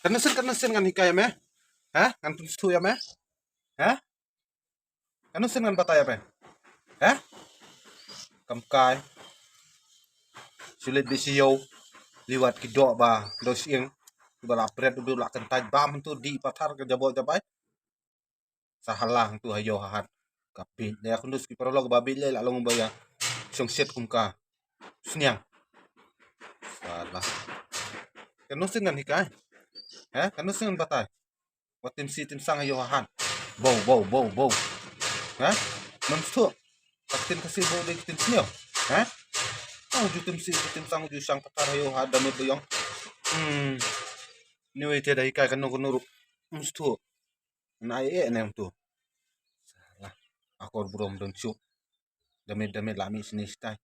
Kanusin ngan hikaya me? Ha? Ngan tu ya me? Ha? Kanusin ngan bataya me? Ha? Kamkai sulit bisiyo liwat kidok ba do sieng bala pret du la kentaj bam tu di pathar ke jabo jabai sahalang tu hayo hahat kapit dia kundus ki prolog babi le la long baya song set kumka sniang salah kanusin ngan hikai ha kanusin ngan batai watim si tim sang hayo hahat bow ha menstu katin kasih bow de tim snio ha oh ju tim sang ju sang pathar hayo hadat me boyong ni we te dai kai kanu kunu menstu na e nem tu salah akor brom dong chu damit lami sini stai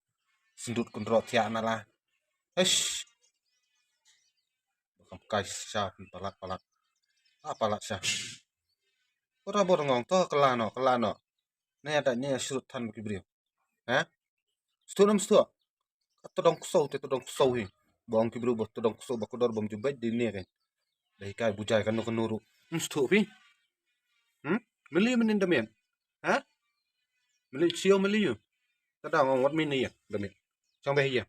sendut kontrol tiak nala hesh bakam kai sha palat palat sha ora borongong to kelano ne ada ne surut tan kibrio ha stu nam stu todong kusau hi bong kibrio bo todong kusau bakodor bom jubai di ne kan dai kai bujai kanu kunu stu pi meli menin damen ha meli sio meli yu tada ngong wat min ya damen chong be ya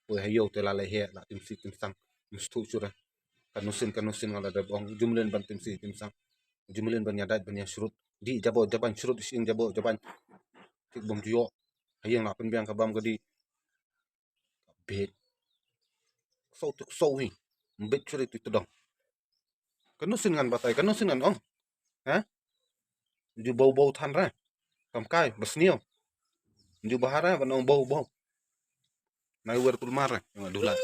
oi hayo te la le he la tim si tim sang stu chura kanusin ngala da bong jumlen ban tim si tim sang jumlen ban yadat ban ya surut di jabo jaban surut sing jabo jaban tik bom juyo hayang la pen biang ka bam gadi bet so hi bet churi tu todong kanusin ngan batai kanusin ngan ong ha ju bau than ra kam kai basnio ju bahara ban ong bau nai wer pul mar ra dulat